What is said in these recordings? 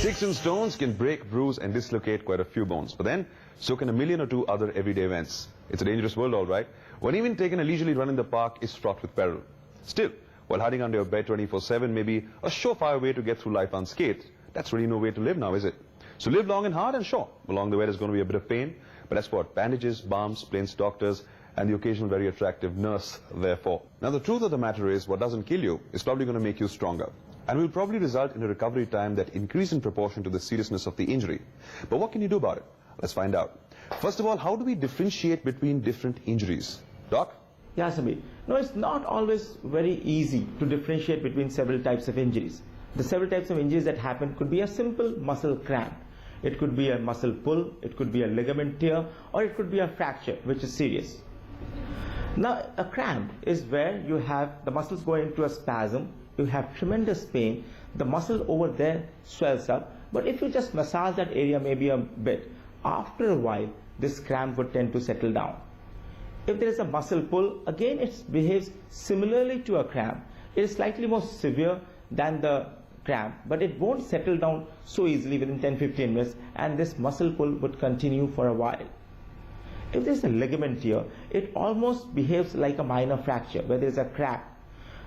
Sticks and stones can break, bruise and dislocate quite a few bones. But then, so can a million or two other everyday events. It's a dangerous world, all right. When even taking a leisurely run in the park is fraught with peril. Still, while hiding under your bed 24/7 may be a surefire way to get through life unscathed, that's really no way to live now, is it? So live long and hard, and sure, along the way there's going to be a bit of pain, but that's what bandages, balms, planes, doctors, and the occasional very attractive nurse therefore. Now the truth of the matter is, what doesn't kill you is probably going to make you stronger, and will probably result in a recovery time that increases in proportion to the seriousness of the injury. But what can you do about it? Let's find out. First of all, how do we differentiate between different injuries? Doc? Yeah, Samir. No, it's not always very easy to differentiate between several types of injuries. The several types of injuries that happen could be a simple muscle cramp. It could be a muscle pull, it could be a ligament tear, or it could be a fracture, which is serious. Now, a cramp is where you have the muscles go into a spasm, you have tremendous pain, the muscle over there swells up, but if you just massage that area maybe a bit, after a while, this cramp would tend to settle down. If there is a muscle pull, again it behaves similarly to a cramp. It is slightly more severe than the cramp, but it won't settle down so easily within 10-15 minutes, and this muscle pull would continue for a while. If there is a ligament tear, it almost behaves like a minor fracture where there is a crack,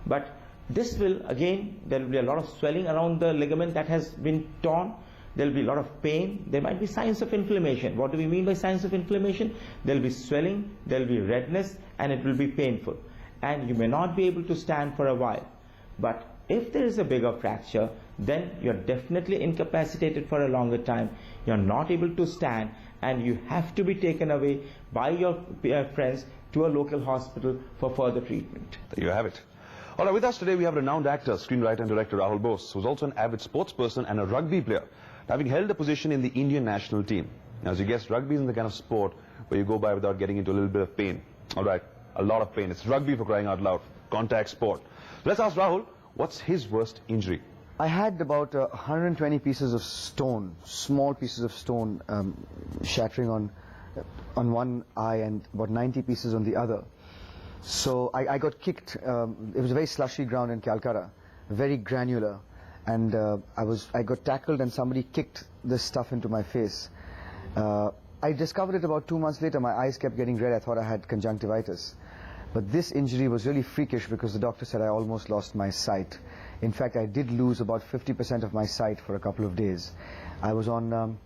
but this will, again, there will be a lot of swelling around the ligament that has been torn. There will be a lot of pain. There might be signs of inflammation. What do we mean by signs of inflammation? There will be swelling, there will be redness, and it will be painful. And you may not be able to stand for a while. But if there is a bigger fracture, then you're definitely incapacitated for a longer time. You're not able to stand, and you have to be taken away by your friends to a local hospital for further treatment. There you have it. All right, with us today we have renowned actor, screenwriter and director Rahul Bose, who's also an avid sports person and a rugby player, having held a position in the Indian national team. Now, as you guessed, rugby isn't the kind of sport where you go by without getting into a little bit of pain. All right, a lot of pain. It's rugby, for crying out loud. Contact sport. So let's ask Rahul, what's his worst injury? I had about 120 pieces of stone, small pieces of stone, shattering on one eye and about 90 pieces on the other. So I got kicked. It was a very slushy ground in Calcutta, very granular, and I got tackled and somebody kicked this stuff into my face. I discovered it about 2 months later. My eyes kept getting red. I thought I had conjunctivitis. But this injury was really freakish because the doctor said I almost lost my sight. In fact, I did lose about 50% of my sight for a couple of days. I was on,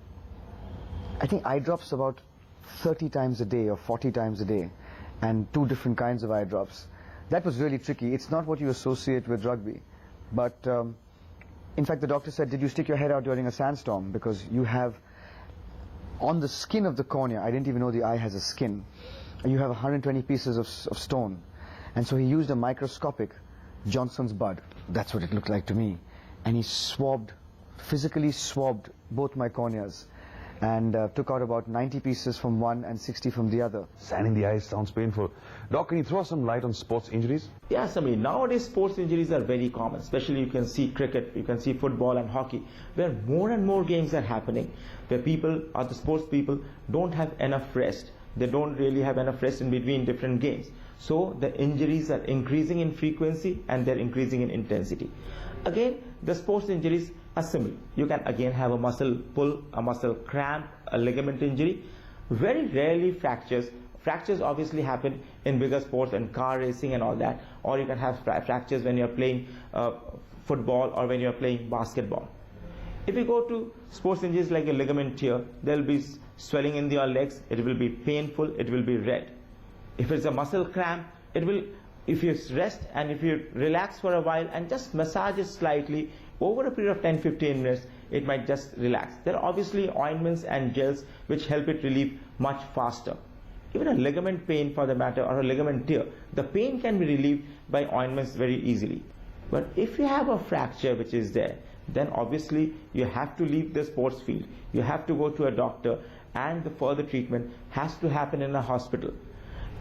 I think, eye drops about 30 times a day or 40 times a day, and 2 different kinds of eye drops. That was really tricky. It's not what you associate with rugby. But in fact, the doctor said, did you stick your head out during a sandstorm? Because you have, on the skin of the cornea, I didn't even know the eye has a skin, you have 120 pieces of stone. And so he used a microscopic Johnson's bud. That's what it looked like to me. And he physically swabbed both my corneas, and took out about 90 pieces from one and 60 from the other. Sand in the eyes sounds painful. Doc, can you throw some light on sports injuries? Yes, I mean, nowadays sports injuries are very common. Especially you can see cricket, you can see football and hockey, where more and more games are happening, where people, or the sports people, don't have enough rest. They don't really have enough rest in between different games. So the injuries are increasing in frequency and they're increasing in intensity. Again, the sports injuries are similar. You can again have a muscle pull, a muscle cramp, a ligament injury. Very rarely fractures. Fractures obviously happen in bigger sports and car racing and all that. Or you can have fractures when you're playing football or when you're playing basketball. If you go to sports injuries like a ligament tear, there will be swelling in your legs, it will be painful, it will be red. If it's a muscle cramp, it will, if you rest and if you relax for a while and just massage it slightly, over a period of 10-15 minutes, it might just relax. There are obviously ointments and gels which help it relieve much faster. Even a ligament pain for the matter, or a ligament tear, the pain can be relieved by ointments very easily. But if you have a fracture which is there, then obviously you have to leave the sports field. You have to go to a doctor, and the further treatment has to happen in a hospital.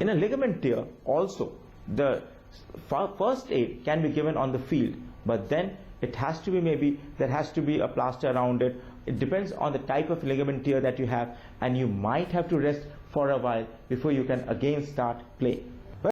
In a ligament tear also, the first aid can be given on the field, but then it has to be, there has to be a plaster around it. It depends on the type of ligament tear that you have, and you might have to rest for a while before you can again start playing.